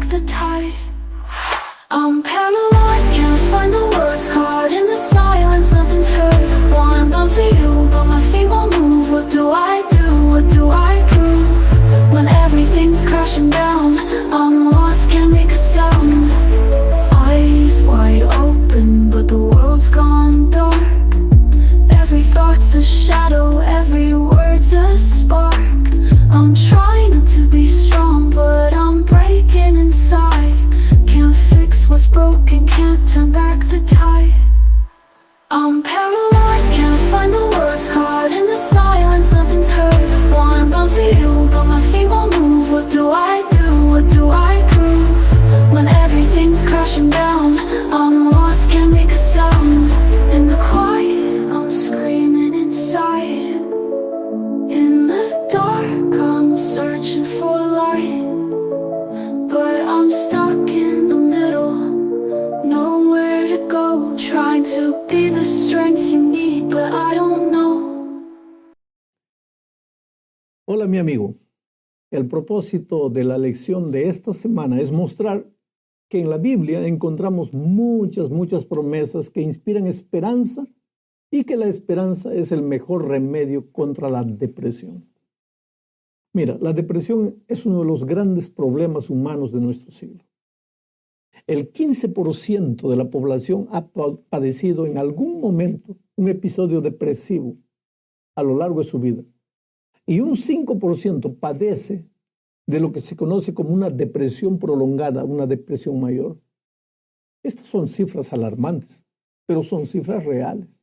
the tide. I'm paralyzed, can't find the words, caught in the silence, nothing's heard. Wanna bounce to you, but my feet won't move. What do I do? What do I prove? When everything's crashing down, I'm lost, can't make a sound. Eyes wide open, but the world's gone dark. Every thought's a shadow, every word's a spark. I'm trying not to be strong, but I'm breaking inside. Can't fix what's broken, can't turn back the tide. I'm paralyzed, can't find the words, caught in the silence, nothing's heard. Wanna bounce to you, but my feet won't move. What do I do? What do I prove? When everything's crashing down, I'm lost, can't make a sound. In the quiet, I'm screaming inside. In the dark, I'm searching for light, but I'm stuck in the middle, nowhere to go. Trying to be the strength you need, but I don't know. Hola mi amigo, el propósito de la lección de esta semana es mostrar que en la Biblia encontramos muchas promesas que inspiran esperanza y que la esperanza es el mejor remedio contra la depresión. Mira, la depresión es uno de los grandes problemas humanos de nuestro siglo. El 15% de la población ha padecido en algún momento un episodio depresivo a lo largo de su vida. Y un 5% padece de lo que se conoce como una depresión prolongada, una depresión mayor. Estas son cifras alarmantes, pero son cifras reales.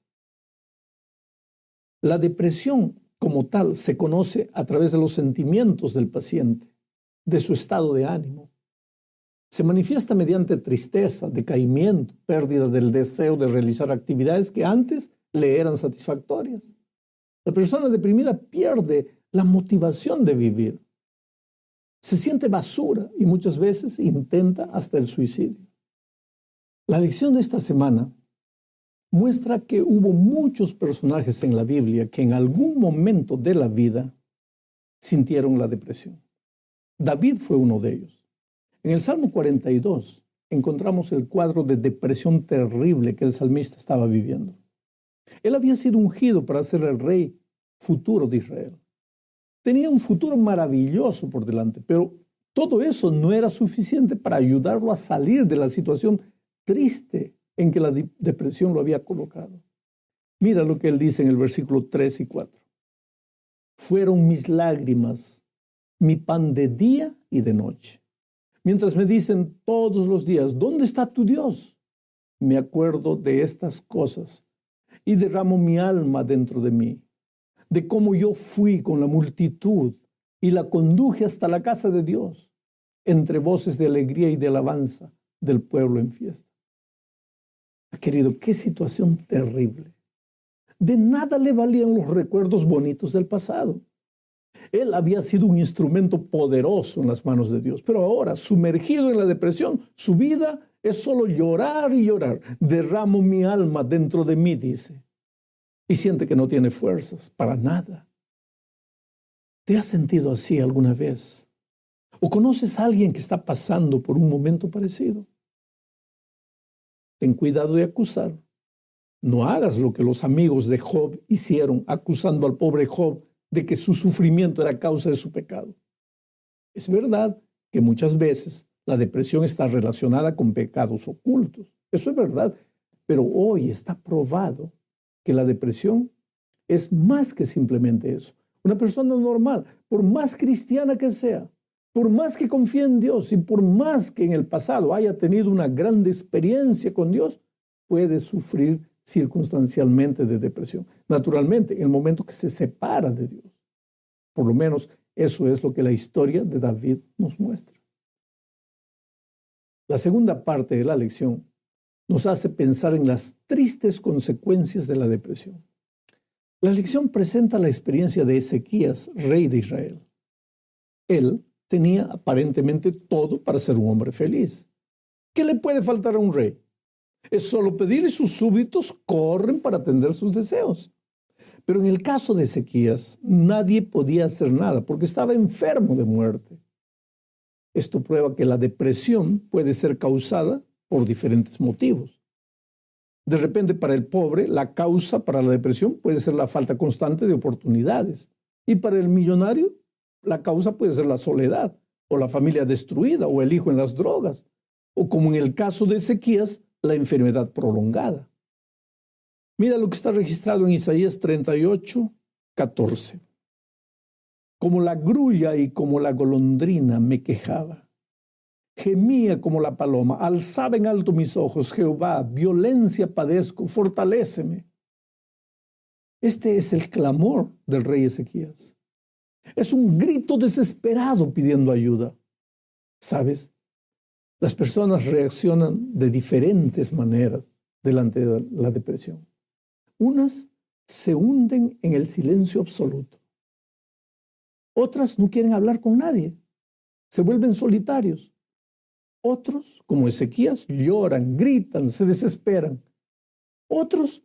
La depresión como tal se conoce a través de los sentimientos del paciente, de su estado de ánimo. Se manifiesta mediante tristeza, decaimiento, pérdida del deseo de realizar actividades que antes le eran satisfactorias. La persona deprimida pierde la motivación de vivir. Se siente basura y muchas veces intenta hasta el suicidio. La lección de esta semana muestra que hubo muchos personajes en la Biblia que en algún momento de la vida sintieron la depresión. David fue uno de ellos. En el Salmo 42 encontramos el cuadro de depresión terrible que el salmista estaba viviendo. Él había sido ungido para ser el rey futuro de Israel. Tenía un futuro maravilloso por delante, pero todo eso no era suficiente para ayudarlo a salir de la situación triste en que la depresión lo había colocado. Mira lo que él dice en el versículo 3 y 4. Fueron mis lágrimas, mi pan de día y de noche. Mientras me dicen todos los días, ¿dónde está tu Dios? Me acuerdo de estas cosas y derramo mi alma dentro de mí, de cómo yo fui con la multitud y la conduje hasta la casa de Dios, entre voces de alegría y de alabanza del pueblo en fiesta. Querido, qué situación terrible. De nada le valían los recuerdos bonitos del pasado. Él había sido un instrumento poderoso en las manos de Dios, pero ahora, sumergido en la depresión, su vida es solo llorar y llorar. Derramo mi alma dentro de mí, dice, y siente que no tiene fuerzas para nada. ¿Te has sentido así alguna vez? ¿O conoces a alguien que está pasando por un momento parecido? Ten cuidado de acusar. No hagas lo que los amigos de Job hicieron, acusando al pobre Job de que su sufrimiento era causa de su pecado. Es verdad que muchas veces la depresión está relacionada con pecados ocultos. Eso es verdad. Pero hoy está probado que la depresión es más que simplemente eso. Una persona normal, por más cristiana que sea, por más que confíe en Dios y por más que en el pasado haya tenido una grande experiencia con Dios, puede sufrir circunstancialmente de depresión. Naturalmente, en el momento que se separa de Dios. Por lo menos eso es lo que la historia de David nos muestra. La segunda parte de la lección nos hace pensar en las tristes consecuencias de la depresión. La lección presenta la experiencia de Ezequías, rey de Israel. Él tenía aparentemente todo para ser un hombre feliz. ¿Qué le puede faltar a un rey? Es solo pedir y sus súbditos corren para atender sus deseos. Pero en el caso de Ezequías, nadie podía hacer nada porque estaba enfermo de muerte. Esto prueba que la depresión puede ser causada por diferentes motivos. De repente, para el pobre, la causa para la depresión puede ser la falta constante de oportunidades. Y para el millonario, la causa puede ser la soledad, o la familia destruida, o el hijo en las drogas, o como en el caso de Ezequías, la enfermedad prolongada. Mira lo que está registrado en Isaías 38, 14. Como la grulla y como la golondrina me quejaba. Gemía como la paloma, alzaba en alto mis ojos, Jehová, violencia padezco, fortaléceme. Este es el clamor del rey Ezequías. Es un grito desesperado pidiendo ayuda. ¿Sabes? Las personas reaccionan de diferentes maneras delante de la depresión. Unas se hunden en el silencio absoluto. Otras no quieren hablar con nadie. Se vuelven solitarios. Otros, como Ezequías, lloran, gritan, se desesperan. Otros,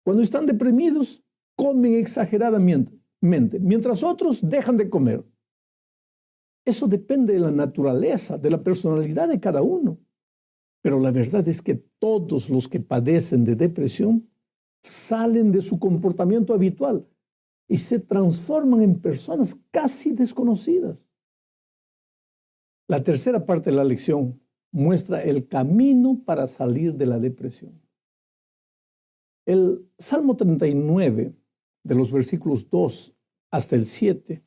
cuando están deprimidos, comen exageradamente, mientras otros dejan de comer. Eso depende de la naturaleza, de la personalidad de cada uno. Pero la verdad es que todos los que padecen de depresión salen de su comportamiento habitual y se transforman en personas casi desconocidas. La tercera parte de la lección muestra el camino para salir de la depresión. El Salmo 39, de los versículos 2 hasta el 7,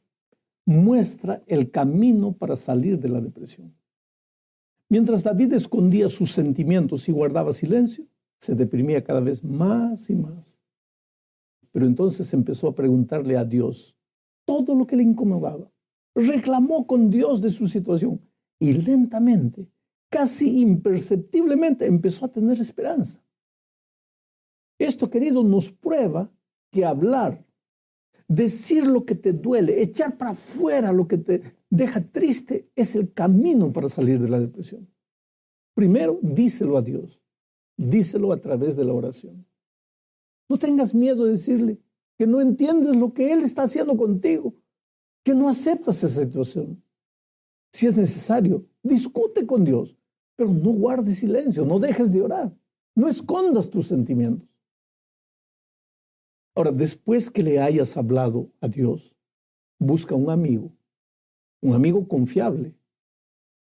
muestra el camino para salir de la depresión. Mientras David escondía sus sentimientos y guardaba silencio, se deprimía cada vez más y más. Pero entonces empezó a preguntarle a Dios todo lo que le incomodaba. Reclamó con Dios de su situación y lentamente, casi imperceptiblemente, empezó a tener esperanza. Esto, querido, nos prueba que hablar, decir lo que te duele, echar para afuera lo que te deja triste, es el camino para salir de la depresión. Primero, díselo a Dios. Díselo a través de la oración. No tengas miedo de decirle que no entiendes lo que Él está haciendo contigo, que no aceptas esa situación. Si es necesario, discute con Dios, pero no guardes silencio, no dejes de orar, no escondas tus sentimientos. Ahora, después que le hayas hablado a Dios, busca un amigo confiable,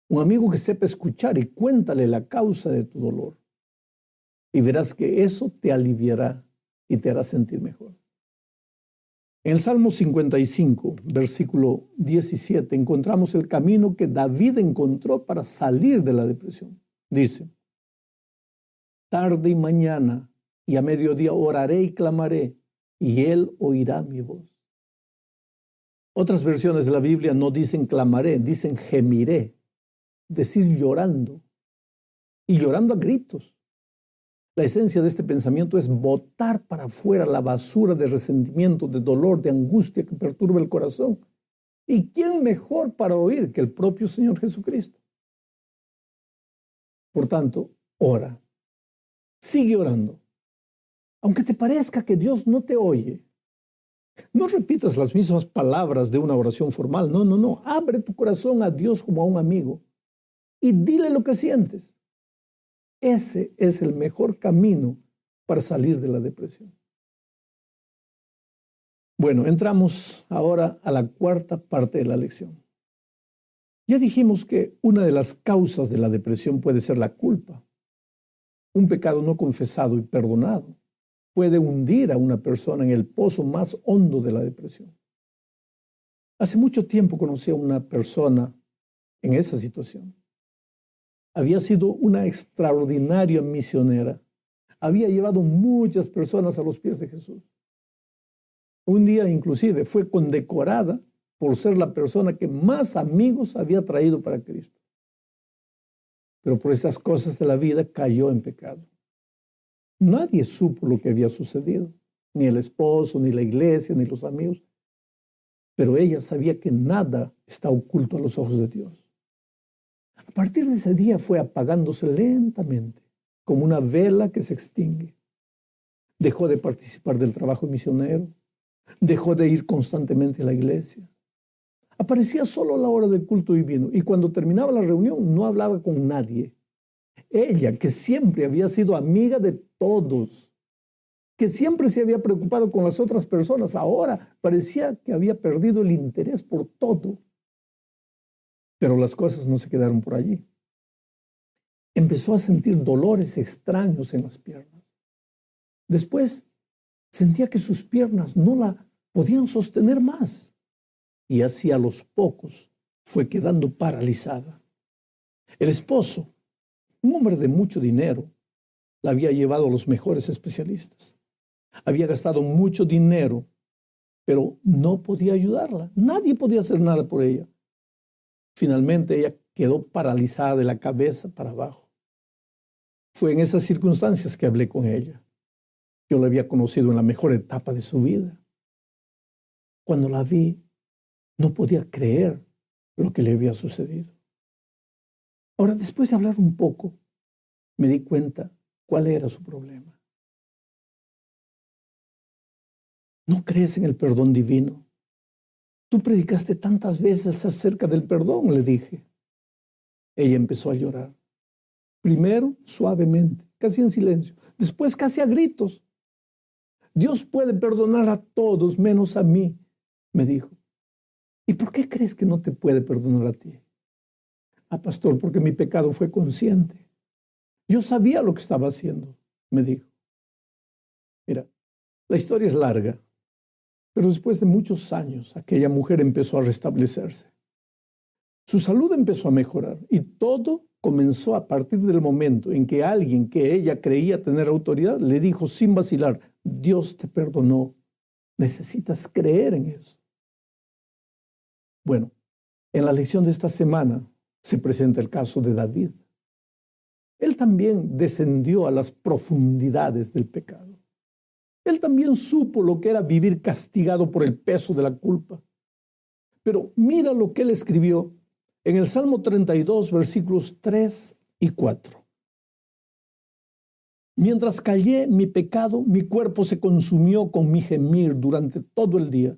un amigo que sepa escuchar y cuéntale la causa de tu dolor. Y verás que eso te aliviará y te hará sentir mejor. En el Salmo 55, versículo 17, encontramos el camino que David encontró para salir de la depresión. Dice: tarde y mañana y a mediodía oraré y clamaré, y Él oirá mi voz. Otras versiones de la Biblia no dicen clamaré, dicen gemiré, decir llorando, y llorando a gritos. La esencia de este pensamiento es botar para afuera la basura de resentimiento, de dolor, de angustia que perturba el corazón. ¿Y quién mejor para oír que el propio Señor Jesucristo? Por tanto, ora. Sigue orando. Aunque te parezca que Dios no te oye, no repitas las mismas palabras de una oración formal. No. Abre tu corazón a Dios como a un amigo y dile lo que sientes. Ese es el mejor camino para salir de la depresión. Bueno, entramos ahora a la cuarta parte de la lección. Ya dijimos que una de las causas de la depresión puede ser la culpa. Un pecado no confesado y perdonado puede hundir a una persona en el pozo más hondo de la depresión. Hace mucho tiempo conocí a una persona en esa situación. Había sido una extraordinaria misionera. Había llevado muchas personas a los pies de Jesús. Un día inclusive fue condecorada por ser la persona que más amigos había traído para Cristo. Pero por esas cosas de la vida cayó en pecado. Nadie supo lo que había sucedido, ni el esposo, ni la iglesia, ni los amigos. Pero ella sabía que nada está oculto a los ojos de Dios. A partir de ese día fue apagándose lentamente, como una vela que se extingue. Dejó de participar del trabajo misionero, dejó de ir constantemente a la iglesia. Aparecía solo a la hora del culto divino y cuando terminaba la reunión no hablaba con nadie. Ella, que siempre había sido amiga de todos, que siempre se había preocupado con las otras personas, ahora parecía que había perdido el interés por todo. Pero las cosas no se quedaron por allí. Empezó a sentir dolores extraños en las piernas. Después sentía que sus piernas no la podían sostener más. Y así a los pocos fue quedando paralizada. El esposo, un hombre de mucho dinero, la había llevado a los mejores especialistas. Había gastado mucho dinero, pero no podía ayudarla. Nadie podía hacer nada por ella. Finalmente ella quedó paralizada de la cabeza para abajo. Fue en esas circunstancias que hablé con ella. Yo la había conocido en la mejor etapa de su vida. Cuando la vi, no podía creer lo que le había sucedido. Ahora, después de hablar un poco, me di cuenta cuál era su problema. ¿No crees en el perdón divino? Tú predicaste tantas veces acerca del perdón, le dije. Ella empezó a llorar. Primero suavemente, casi en silencio. Después casi a gritos. Dios puede perdonar a todos menos a mí, me dijo. ¿Y por qué crees que no te puede perdonar a ti? Ah, pastor, porque mi pecado fue consciente. Yo sabía lo que estaba haciendo, me dijo. Mira, la historia es larga, pero después de muchos años, aquella mujer empezó a restablecerse. Su salud empezó a mejorar y todo comenzó a partir del momento en que alguien que ella creía tener autoridad le dijo sin vacilar, Dios te perdonó, necesitas creer en eso. Bueno, en la lección de esta semana se presenta el caso de David. Él también descendió a las profundidades del pecado. Él también supo lo que era vivir castigado por el peso de la culpa. Pero mira lo que él escribió en el Salmo 32, versículos 3 y 4. Mientras callé mi pecado, mi cuerpo se consumió con mi gemir durante todo el día,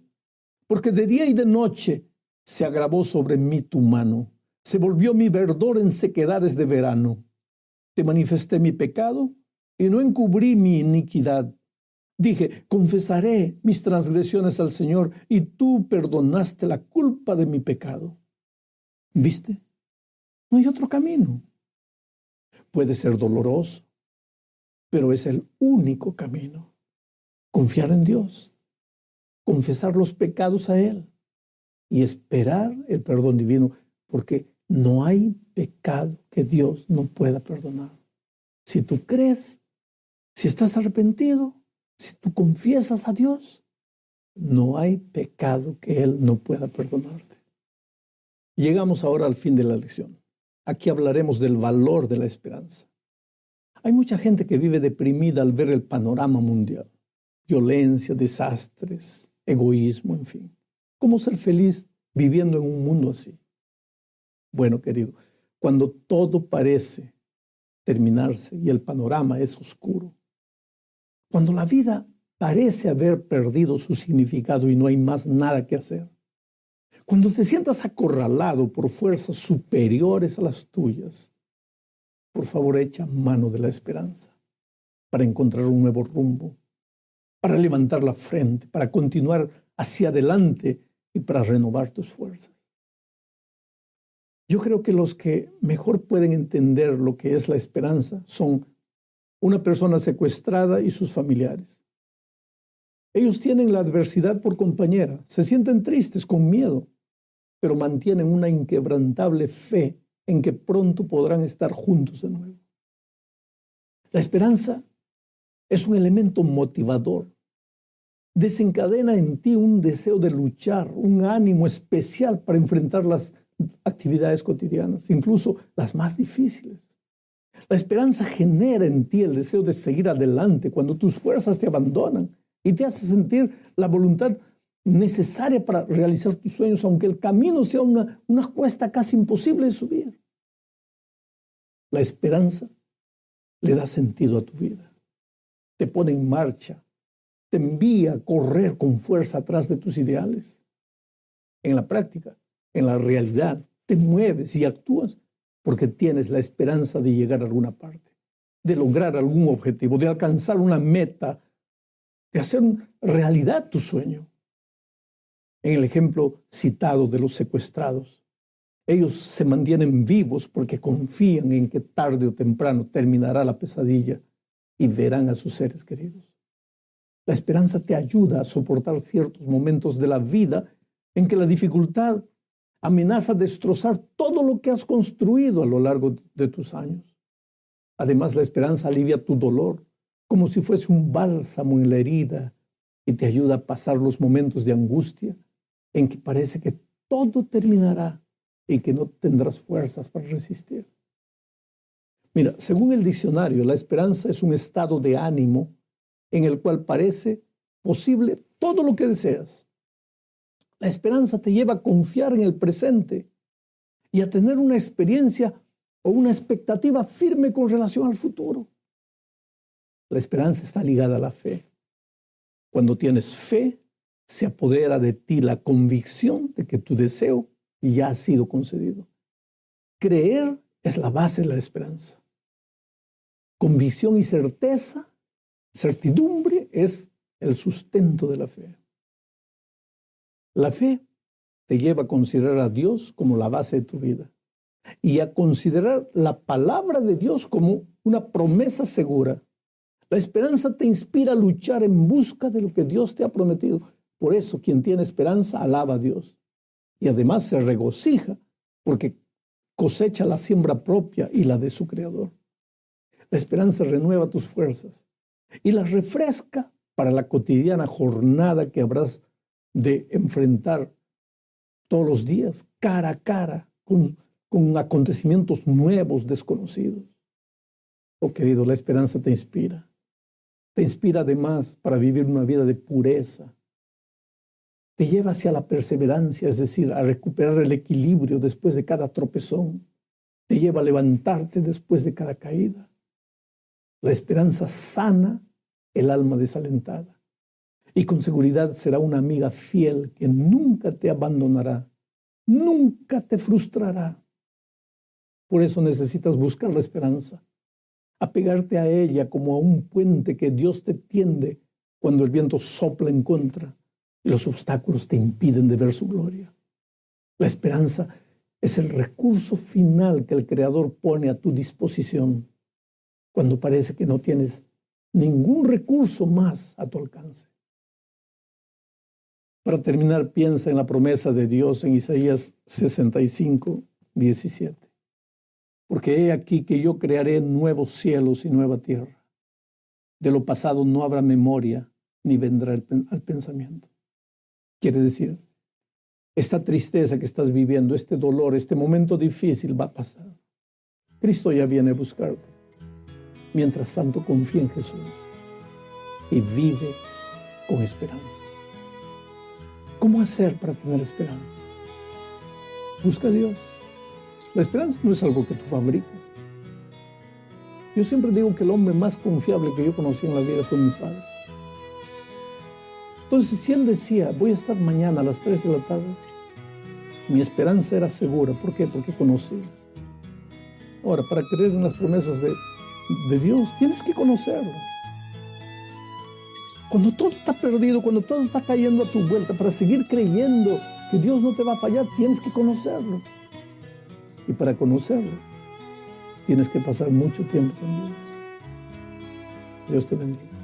porque de día y de noche se agravó sobre mí tu mano, se volvió mi verdor en sequedades de verano. Te manifesté mi pecado y no encubrí mi iniquidad. Dije, confesaré mis transgresiones al Señor y tú perdonaste la culpa de mi pecado. ¿Viste? No hay otro camino. Puede ser doloroso, pero es el único camino. Confiar en Dios, confesar los pecados a Él y esperar el perdón divino, porque no hay pecado que Dios no pueda perdonar. Si tú crees, si estás arrepentido, si tú confiesas a Dios, no hay pecado que Él no pueda perdonarte. Llegamos ahora al fin de la lección. Aquí hablaremos del valor de la esperanza. Hay mucha gente que vive deprimida al ver el panorama mundial. Violencia, desastres, egoísmo, en fin. ¿Cómo ser feliz viviendo en un mundo así? Bueno, querido, cuando todo parece terminarse y el panorama es oscuro, cuando la vida parece haber perdido su significado y no hay más nada que hacer, cuando te sientas acorralado por fuerzas superiores a las tuyas, por favor, echa mano de la esperanza para encontrar un nuevo rumbo, para levantar la frente, para continuar hacia adelante y para renovar tus fuerzas. Yo creo que los que mejor pueden entender lo que es la esperanza son una persona secuestrada y sus familiares. Ellos tienen la adversidad por compañera, se sienten tristes, con miedo, pero mantienen una inquebrantable fe en que pronto podrán estar juntos de nuevo. La esperanza es un elemento motivador. Desencadena en ti un deseo de luchar, un ánimo especial para enfrentar las actividades cotidianas, incluso las más difíciles. La esperanza genera en ti el deseo de seguir adelante cuando tus fuerzas te abandonan y te hace sentir la voluntad necesaria para realizar tus sueños, aunque el camino sea una cuesta casi imposible de subir. La esperanza le da sentido a tu vida, te pone en marcha, te envía a correr con fuerza atrás de tus ideales. En la práctica, en la realidad, te mueves y actúas porque tienes la esperanza de llegar a alguna parte, de lograr algún objetivo, de alcanzar una meta, de hacer realidad tu sueño. En el ejemplo citado de los secuestrados, ellos se mantienen vivos porque confían en que tarde o temprano terminará la pesadilla y verán a sus seres queridos. La esperanza te ayuda a soportar ciertos momentos de la vida en que la dificultad amenaza destrozar todo lo que has construido a lo largo de tus años. Además, la esperanza alivia tu dolor como si fuese un bálsamo en la herida y te ayuda a pasar los momentos de angustia en que parece que todo terminará y que no tendrás fuerzas para resistir. Mira, según el diccionario, la esperanza es un estado de ánimo en el cual parece posible todo lo que deseas. La esperanza te lleva a confiar en el presente y a tener una experiencia o una expectativa firme con relación al futuro. La esperanza está ligada a la fe. Cuando tienes fe, se apodera de ti la convicción de que tu deseo ya ha sido concedido. Creer es la base de la esperanza. Convicción y certeza, certidumbre es el sustento de la fe. La fe te lleva a considerar a Dios como la base de tu vida y a considerar la palabra de Dios como una promesa segura. La esperanza te inspira a luchar en busca de lo que Dios te ha prometido. Por eso, quien tiene esperanza alaba a Dios y además se regocija porque cosecha la siembra propia y la de su Creador. La esperanza renueva tus fuerzas y las refresca para la cotidiana jornada que habrás de enfrentar todos los días, cara a cara, con acontecimientos nuevos, desconocidos. Oh, querido, la esperanza te inspira. Te inspira además para vivir una vida de pureza. Te lleva hacia la perseverancia, es decir, a recuperar el equilibrio después de cada tropezón. Te lleva a levantarte después de cada caída. La esperanza sana el alma desalentada y con seguridad será una amiga fiel que nunca te abandonará, nunca te frustrará. Por eso necesitas buscar la esperanza, apegarte a ella como a un puente que Dios te tiende cuando el viento sopla en contra y los obstáculos te impiden de ver su gloria. La esperanza es el recurso final que el Creador pone a tu disposición cuando parece que no tienes ningún recurso más a tu alcance. Para terminar, piensa en la promesa de Dios en Isaías 65, 17. Porque he aquí que yo crearé nuevos cielos y nueva tierra. De lo pasado no habrá memoria ni vendrá al pensamiento. Quiere decir, esta tristeza que estás viviendo, este dolor, este momento difícil va a pasar. Cristo ya viene a buscarte. Mientras tanto, confía en Jesús y vive con esperanza. ¿Cómo hacer para tener esperanza? Busca a Dios. La esperanza no es algo que tú fabricas. Yo siempre digo que el hombre más confiable que yo conocí en la vida fue mi padre. Entonces, si él decía, voy a estar mañana a las 3 de la tarde, mi esperanza era segura. ¿Por qué? Porque conocía. Ahora, para creer en las promesas de Dios, tienes que conocerlo. Cuando todo está perdido, cuando todo está cayendo a tu vuelta, para seguir creyendo que Dios no te va a fallar, tienes que conocerlo. Y para conocerlo, tienes que pasar mucho tiempo con Dios. Dios te bendiga.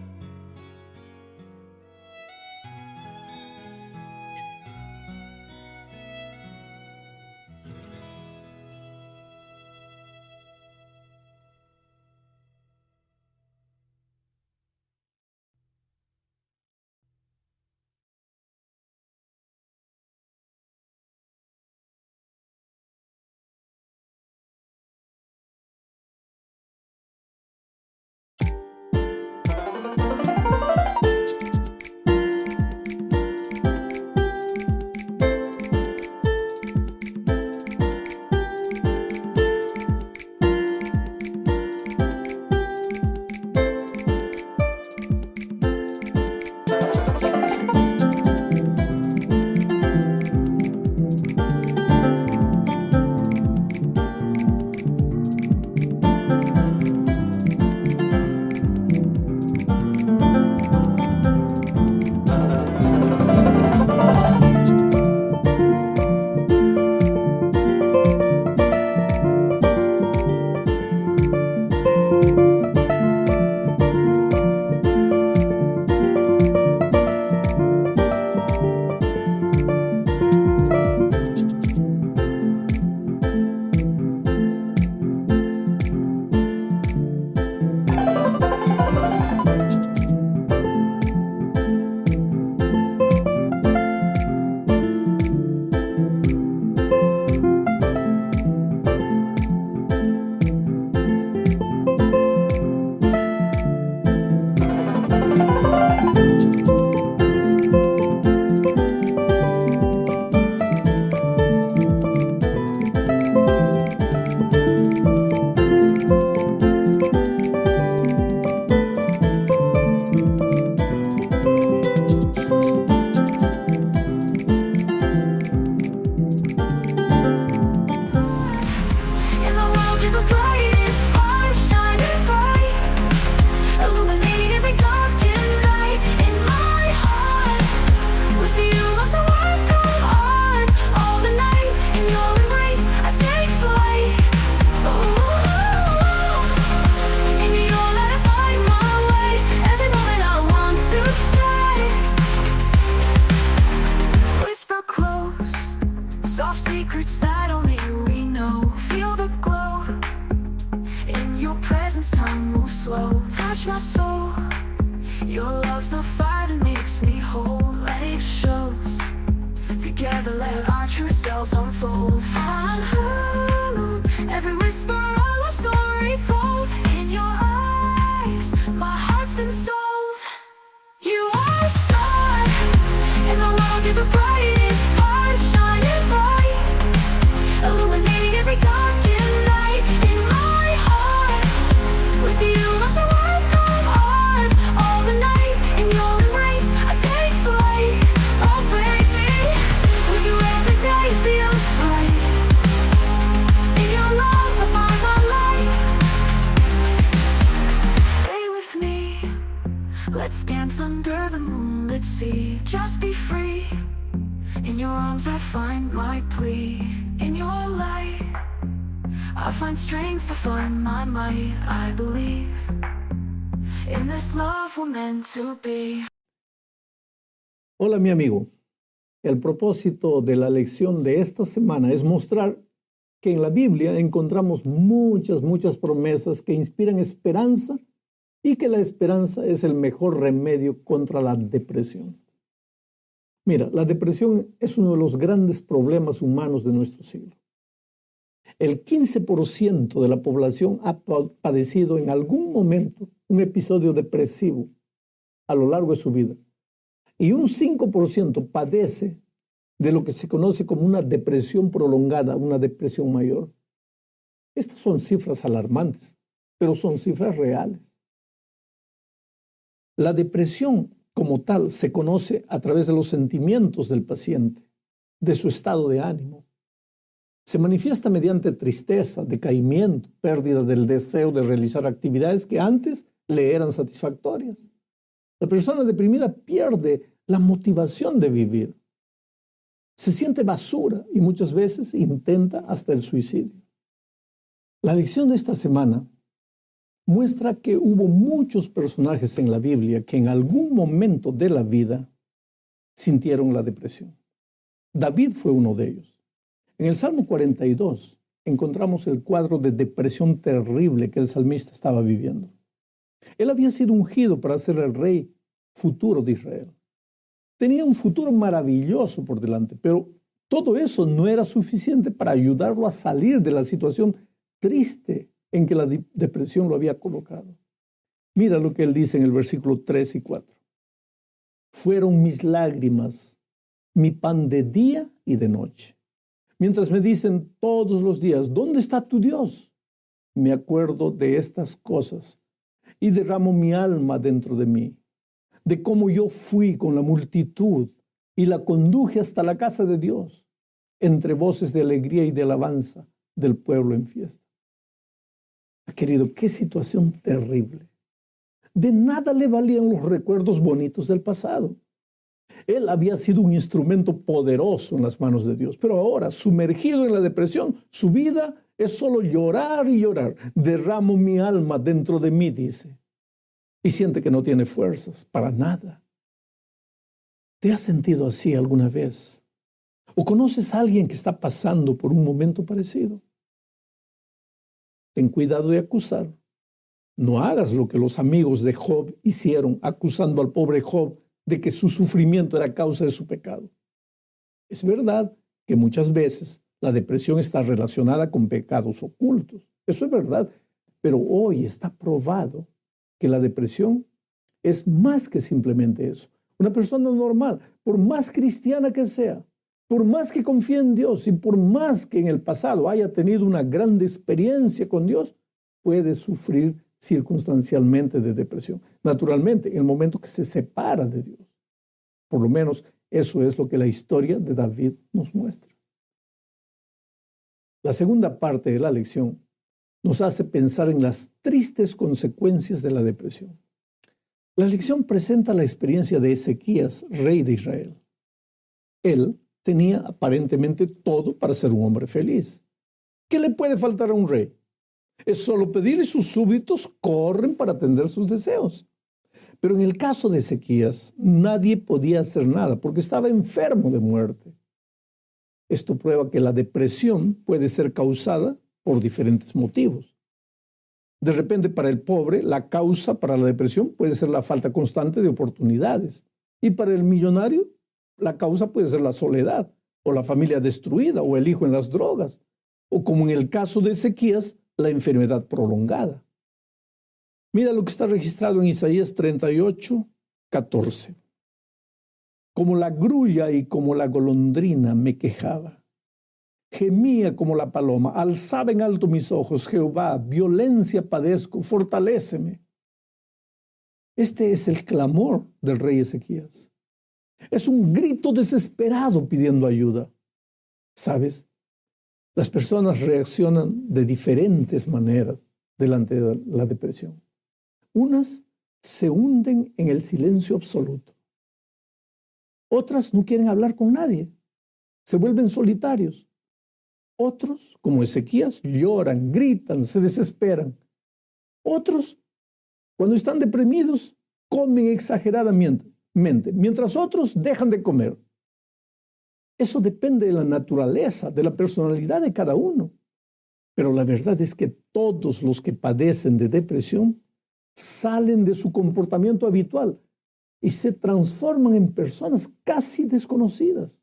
secrets that only we know. Feel the glow in your presence, time moves slow. Touch my soul, your love's the fire that makes me whole. Let it shows, together let our true selves unfold. I'm alone, every whisper all our story told. In your eyes, my heart's been sold. You are a star in the world, you're the brightest part, shining bright, illuminating every darkened night. In my heart, with you as a work of art, all the night in your embrace I take flight. Oh baby, with you every day feels right. In your love I find my light. Stay with me, let's dance under the moonlit sea. Just be free, in your arms I find my plea. In your light I find strength, I find my might. I believe in this love we're meant to be. Hola mi amigo, el propósito de la lección de esta semana es mostrar que en la Biblia encontramos muchas promesas que inspiran esperanza y que la esperanza es el mejor remedio contra la depresión. Mira, la depresión es uno de los grandes problemas humanos de nuestro siglo. El 15% de la población ha padecido en algún momento un episodio depresivo a lo largo de su vida. Y un 5% padece de lo que se conoce como una depresión prolongada, una depresión mayor. Estas son cifras alarmantes, pero son cifras reales. La depresión como tal se conoce a través de los sentimientos del paciente, de su estado de ánimo. Se manifiesta mediante tristeza, decaimiento, pérdida del deseo de realizar actividades que antes le eran satisfactorias. La persona deprimida pierde la motivación de vivir. Se siente basura y muchas veces intenta hasta el suicidio. La lección de esta semana muestra que hubo muchos personajes en la Biblia que en algún momento de la vida sintieron la depresión. David fue uno de ellos. En el Salmo 42 encontramos el cuadro de depresión terrible que el salmista estaba viviendo. Él había sido ungido para ser el rey futuro de Israel. Tenía un futuro maravilloso por delante, pero todo eso no era suficiente para ayudarlo a salir de la situación triste en que la depresión lo había colocado. Mira lo que él dice en el versículo 3 y 4. Fueron mis lágrimas, mi pan de día y de noche. Mientras me dicen todos los días, ¿dónde está tu Dios? Me acuerdo de estas cosas y derramo mi alma dentro de mí, de cómo yo fui con la multitud y la conduje hasta la casa de Dios, entre voces de alegría y de alabanza del pueblo en fiesta. Querido, qué situación terrible. De nada le valían los recuerdos bonitos del pasado. Él había sido un instrumento poderoso en las manos de Dios, pero ahora, sumergido en la depresión, su vida es solo llorar y llorar. Derramo mi alma dentro de mí, dice, y siente que no tiene fuerzas para nada. ¿Te has sentido así alguna vez? ¿O conoces a alguien que está pasando por un momento parecido? Ten cuidado de acusar. No hagas lo que los amigos de Job hicieron, acusando al pobre Job de que su sufrimiento era causa de su pecado. Es verdad que muchas veces la depresión está relacionada con pecados ocultos. Eso es verdad. Pero hoy está probado que la depresión es más que simplemente eso. Una persona normal, por más cristiana que sea, por más que confíe en Dios y por más que en el pasado haya tenido una grande experiencia con Dios, puede sufrir circunstancialmente de depresión. Naturalmente, en el momento que se separa de Dios. Por lo menos eso es lo que la historia de David nos muestra. La segunda parte de la lección nos hace pensar en las tristes consecuencias de la depresión. La lección presenta la experiencia de Ezequías, rey de Israel. Él tenía aparentemente todo para ser un hombre feliz. ¿Qué le puede faltar a un rey? Es solo pedir y sus súbditos corren para atender sus deseos. Pero en el caso de Ezequías, nadie podía hacer nada porque estaba enfermo de muerte. Esto prueba que la depresión puede ser causada por diferentes motivos. De repente, para el pobre, la causa para la depresión puede ser la falta constante de oportunidades. Y para el millonario, la causa puede ser la soledad, o la familia destruida, o el hijo en las drogas, o como en el caso de Ezequías, la enfermedad prolongada. Mira lo que está registrado en Isaías 38, 14. Como la grulla y como la golondrina me quejaba. Gemía como la paloma, alzaba en alto mis ojos, Jehová, violencia padezco, fortaléceme. Este es el clamor del rey Ezequías. Es un grito desesperado pidiendo ayuda. ¿Sabes? Las personas reaccionan de diferentes maneras delante de la depresión. Unas se hunden en el silencio absoluto. Otras no quieren hablar con nadie. Se vuelven solitarios. Otros, como Ezequías, lloran, gritan, se desesperan. Otros, cuando están deprimidos, comen exageradamente, mientras otros dejan de comer. Eso depende de la naturaleza, de la personalidad de cada uno. Pero la verdad es que todos los que padecen de depresión salen de su comportamiento habitual y se transforman en personas casi desconocidas.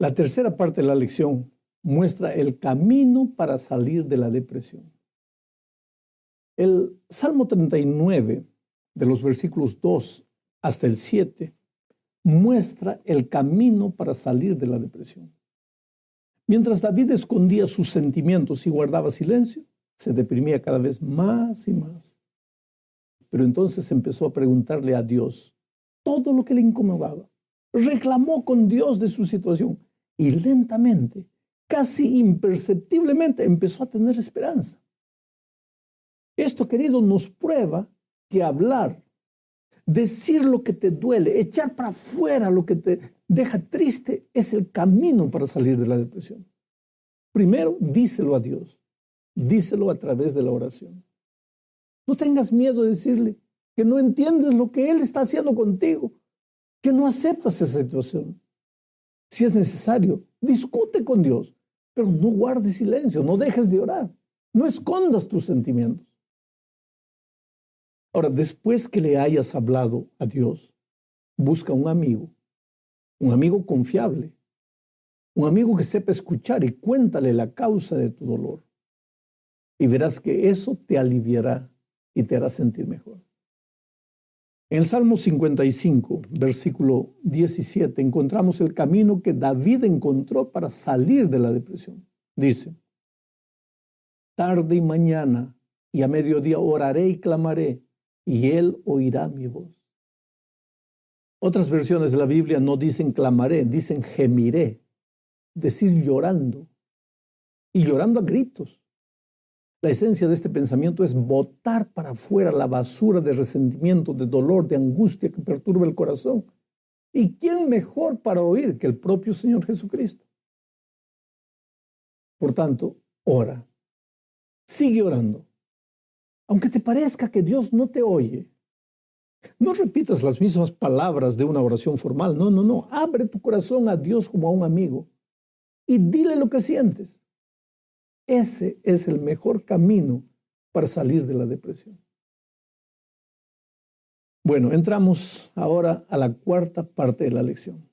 La tercera parte de la lección muestra el camino para salir de la depresión. El Salmo 39, de los versículos 2 hasta el 7, muestra el camino para salir de la depresión. Mientras David escondía sus sentimientos y guardaba silencio, se deprimía cada vez más y más. Pero entonces empezó a preguntarle a Dios todo lo que le incomodaba. Reclamó con Dios de su situación y lentamente, casi imperceptiblemente, empezó a tener esperanza. Esto, querido, nos prueba que hablar, decir lo que te duele, echar para afuera lo que te deja triste, es el camino para salir de la depresión. Primero, díselo a Dios. Díselo a través de la oración. No tengas miedo de decirle que no entiendes lo que Él está haciendo contigo, que no aceptas esa situación. Si es necesario, discute con Dios, pero no guardes silencio, no dejes de orar, no escondas tus sentimientos. Ahora, después que le hayas hablado a Dios, busca un amigo confiable, un amigo que sepa escuchar y cuéntale la causa de tu dolor. Y verás que eso te aliviará y te hará sentir mejor. En el Salmo 55, versículo 17, encontramos el camino que David encontró para salir de la depresión. Dice: tarde y mañana y a mediodía oraré y clamaré, y Él oirá mi voz. Otras versiones de la Biblia no dicen clamaré, dicen gemiré, decir llorando, y llorando a gritos. La esencia de este pensamiento es botar para afuera la basura de resentimiento, de dolor, de angustia que perturba el corazón. ¿Y quién mejor para oír que el propio Señor Jesucristo? Por tanto, ora. Sigue orando. Aunque te parezca que Dios no te oye, no repitas las mismas palabras de una oración formal. No. Abre tu corazón a Dios como a un amigo y dile lo que sientes. Ese es el mejor camino para salir de la depresión. Bueno, entramos ahora a la cuarta parte de la lección.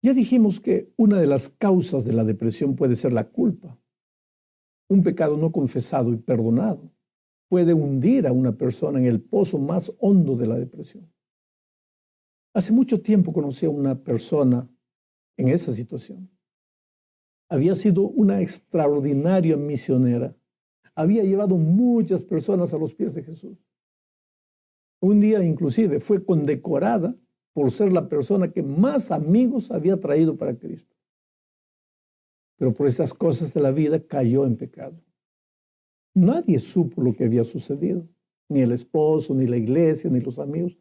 Ya dijimos que una de las causas de la depresión puede ser la culpa. Un pecado no confesado y perdonado puede hundir a una persona en el pozo más hondo de la depresión. Hace mucho tiempo conocí a una persona en esa situación. Había sido una extraordinaria misionera. Había llevado muchas personas a los pies de Jesús. Un día inclusive fue condecorada por ser la persona que más amigos había traído para Cristo. Pero por esas cosas de la vida cayó en pecado. Nadie supo lo que había sucedido, ni el esposo, ni la iglesia, ni los amigos.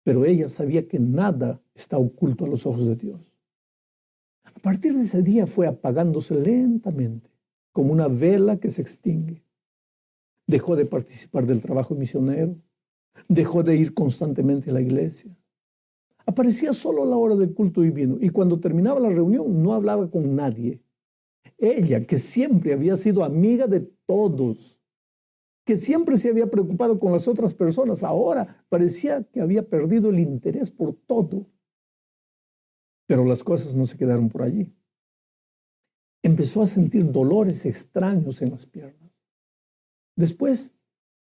Pero ella sabía que nada está oculto a los ojos de Dios. A partir de ese día fue apagándose lentamente, como una vela que se extingue. Dejó de participar del trabajo misionero, dejó de ir constantemente a la iglesia. Aparecía solo a la hora del culto divino y cuando terminaba la reunión no hablaba con nadie. Ella, que siempre había sido amiga de todos, que siempre se había preocupado con las otras personas, ahora parecía que había perdido el interés por todo. Pero las cosas no se quedaron por allí. Empezó a sentir dolores extraños en las piernas. Después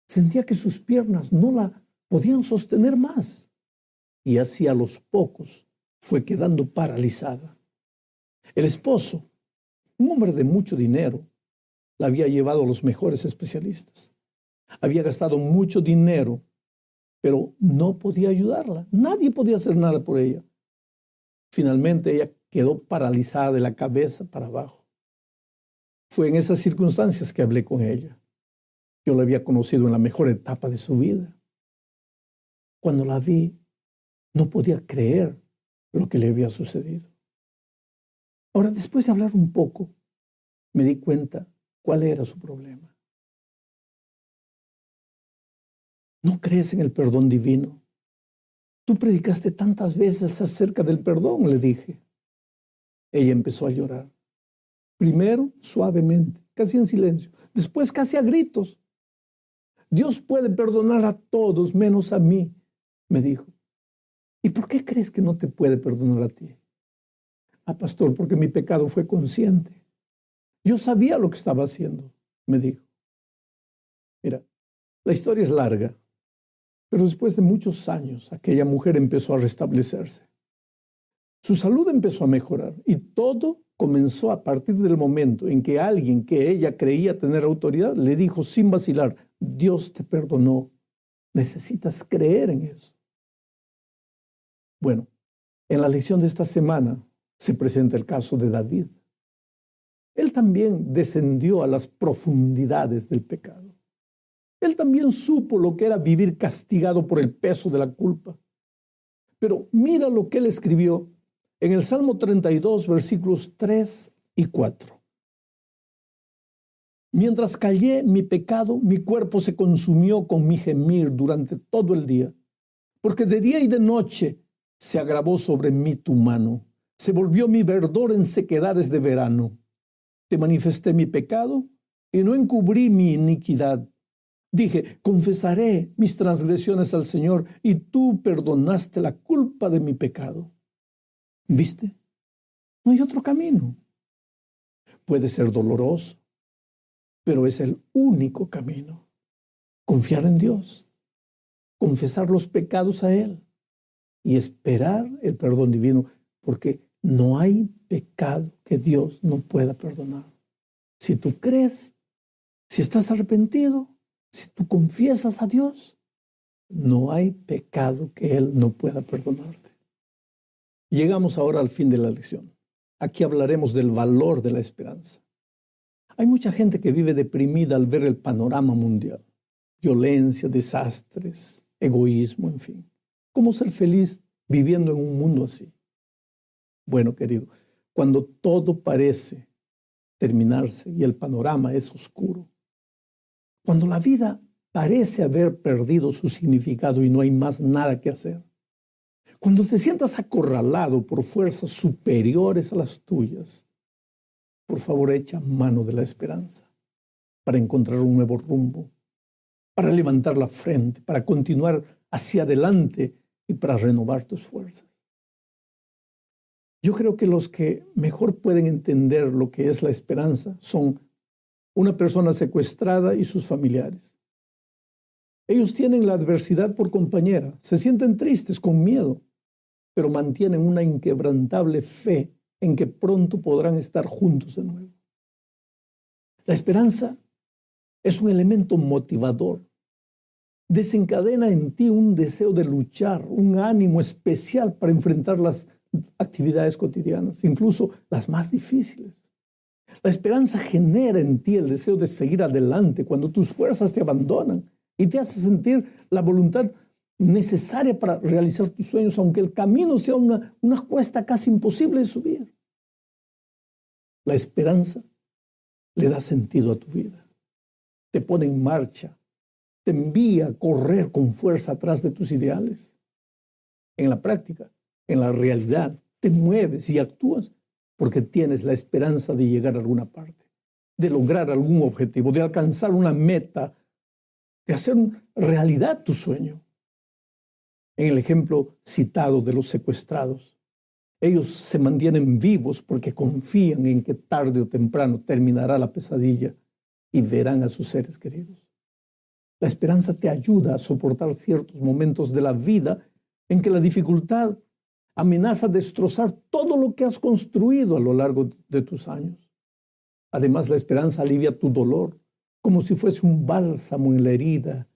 sentía que sus piernas no la podían sostener más. Y así a los pocos fue quedando paralizada. El esposo, un hombre de mucho dinero, la había llevado a los mejores especialistas. Había gastado mucho dinero, pero no podía ayudarla. Nadie podía hacer nada por ella. Finalmente ella quedó paralizada de la cabeza para abajo. Fue en esas circunstancias que hablé con ella. Yo la había conocido en la mejor etapa de su vida. Cuando la vi, no podía creer lo que le había sucedido. Ahora, después de hablar un poco, me di cuenta cuál era su problema. ¿No crees en el perdón divino? Tú predicaste tantas veces acerca del perdón, le dije. Ella empezó a llorar. Primero suavemente, casi en silencio. Después casi a gritos. Dios puede perdonar a todos menos a mí, me dijo. ¿Y por qué crees que no te puede perdonar a ti? Ah, pastor, porque mi pecado fue consciente. Yo sabía lo que estaba haciendo, me dijo. Mira, la historia es larga, pero después de muchos años, aquella mujer empezó a restablecerse. Su salud empezó a mejorar y todo comenzó a partir del momento en que alguien que ella creía tener autoridad le dijo sin vacilar, Dios te perdonó, necesitas creer en eso. Bueno, en la lección de esta semana se presenta el caso de David. Él también descendió a las profundidades del pecado. Él también supo lo que era vivir castigado por el peso de la culpa. Pero mira lo que él escribió en el Salmo 32, versículos 3 y 4. Mientras callé mi pecado, mi cuerpo se consumió con mi gemir durante todo el día, porque de día y de noche se agravó sobre mí tu mano, se volvió mi verdor en sequedades de verano. Te manifesté mi pecado y no encubrí mi iniquidad. Dije, confesaré mis transgresiones al Señor y tú perdonaste la culpa de mi pecado. ¿Viste? No hay otro camino. Puede ser doloroso, pero es el único camino. Confiar en Dios, confesar los pecados a Él y esperar el perdón divino, porque no hay pecado que Dios no pueda perdonar. Si tú crees, si estás arrepentido, si tú confiesas a Dios, no hay pecado que Él no pueda perdonarte. Llegamos ahora al fin de la lección. Aquí hablaremos del valor de la esperanza. Hay mucha gente que vive deprimida al ver el panorama mundial. Violencia, desastres, egoísmo, en fin. ¿Cómo ser feliz viviendo en un mundo así? Bueno, querido, cuando todo parece terminarse y el panorama es oscuro, cuando la vida parece haber perdido su significado y no hay más nada que hacer, cuando te sientas acorralado por fuerzas superiores a las tuyas, por favor, echa mano de la esperanza para encontrar un nuevo rumbo, para levantar la frente, para continuar hacia adelante y para renovar tus fuerzas. Yo creo que los que mejor pueden entender lo que es la esperanza son una persona secuestrada y sus familiares. Ellos tienen la adversidad por compañera, se sienten tristes, con miedo, pero mantienen una inquebrantable fe en que pronto podrán estar juntos de nuevo. La esperanza es un elemento motivador. Desencadena en ti un deseo de luchar, un ánimo especial para enfrentar las actividades cotidianas, incluso las más difíciles. La esperanza genera en ti el deseo de seguir adelante cuando tus fuerzas te abandonan y te hace sentir la voluntad necesaria para realizar tus sueños, aunque el camino sea una cuesta casi imposible de subir. La esperanza le da sentido a tu vida, te pone en marcha, te envía a correr con fuerza atrás de tus ideales. En la práctica, en la realidad, te mueves y actúas porque tienes la esperanza de llegar a alguna parte, de lograr algún objetivo, de alcanzar una meta, de hacer realidad tu sueño. En el ejemplo citado de los secuestrados, ellos se mantienen vivos porque confían en que tarde o temprano terminará la pesadilla y verán a sus seres queridos. La esperanza te ayuda a soportar ciertos momentos de la vida en que la dificultad amenaza destrozar todo lo que has construido a lo largo de tus años. Además, la esperanza alivia tu dolor como si fuese un bálsamo en la herida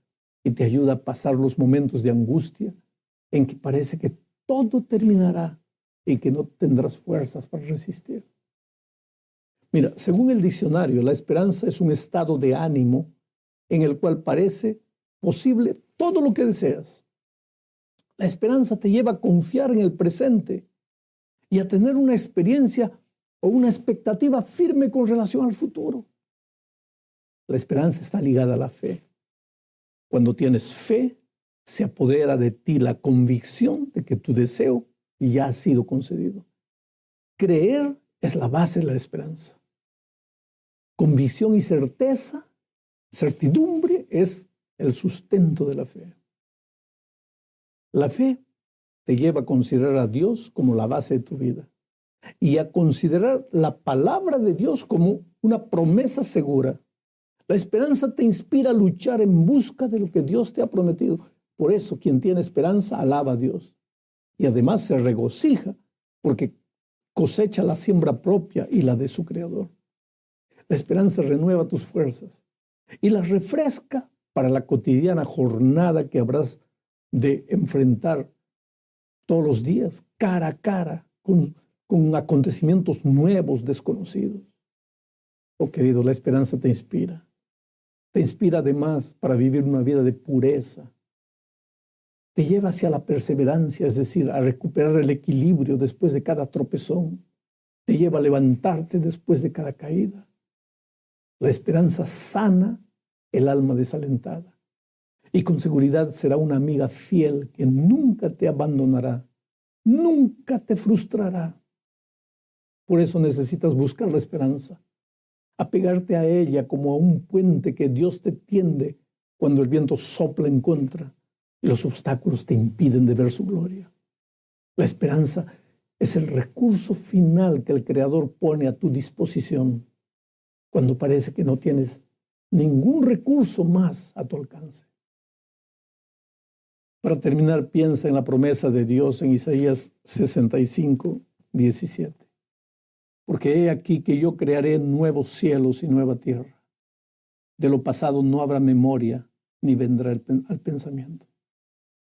y te ayuda a pasar los momentos de angustia en que parece que todo terminará y que no tendrás fuerzas para resistir. Mira, según el diccionario, la esperanza es un estado de ánimo en el cual parece posible todo lo que deseas. La esperanza te lleva a confiar en el presente y a tener una experiencia o una expectativa firme con relación al futuro. La esperanza está ligada a la fe. Cuando tienes fe, se apodera de ti la convicción de que tu deseo ya ha sido concedido. Creer es la base de la esperanza. Convicción y certeza, certidumbre es el sustento de la fe. La fe te lleva a considerar a Dios como la base de tu vida y a considerar la palabra de Dios como una promesa segura. La esperanza te inspira a luchar en busca de lo que Dios te ha prometido. Por eso, quien tiene esperanza alaba a Dios y además se regocija porque cosecha la siembra propia y la de su Creador. La esperanza renueva tus fuerzas y las refresca para la cotidiana jornada que habrás de enfrentar todos los días, cara a cara, con acontecimientos nuevos, desconocidos. Oh, querido, la esperanza te inspira. Te inspira además para vivir una vida de pureza. Te lleva hacia la perseverancia, es decir, a recuperar el equilibrio después de cada tropezón. Te lleva a levantarte después de cada caída. La esperanza sana el alma desalentada y con seguridad será una amiga fiel que nunca te abandonará, nunca te frustrará. Por eso necesitas buscar la esperanza, apegarte a ella como a un puente que Dios te tiende cuando el viento sopla en contra y los obstáculos te impiden de ver su gloria. La esperanza es el recurso final que el Creador pone a tu disposición cuando parece que no tienes ningún recurso más a tu alcance. Para terminar, piensa en la promesa de Dios en Isaías 65, 17. Porque he aquí que yo crearé nuevos cielos y nueva tierra. De lo pasado no habrá memoria ni vendrá al pensamiento.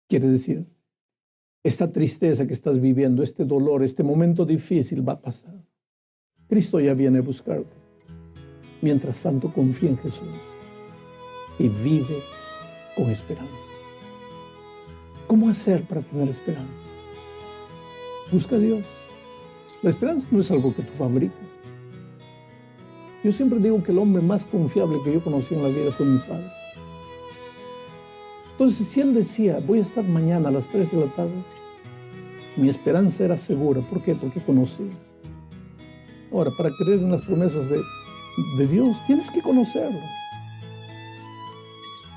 Quiere decir, esta tristeza que estás viviendo, este dolor, este momento difícil va a pasar. Cristo ya viene a buscarte. Mientras tanto, confía en Jesús y vive con esperanza. ¿Cómo hacer para tener esperanza? Busca a Dios. La esperanza no es algo que tú fabricas. Yo siempre digo que el hombre más confiable que yo conocí en la vida fue mi padre. Entonces, si él decía, voy a estar mañana a las 3 de la tarde, mi esperanza era segura. ¿Por qué? Porque conocía. Ahora, para creer en las promesas de Dios, tienes que conocerlo.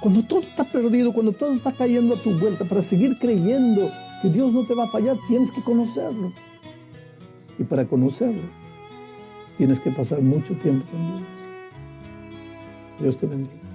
Cuando todo está perdido, cuando todo está cayendo a tu vuelta, para seguir creyendo que Dios no te va a fallar, tienes que conocerlo. Y para conocerlo, tienes que pasar mucho tiempo con Dios. Dios te bendiga.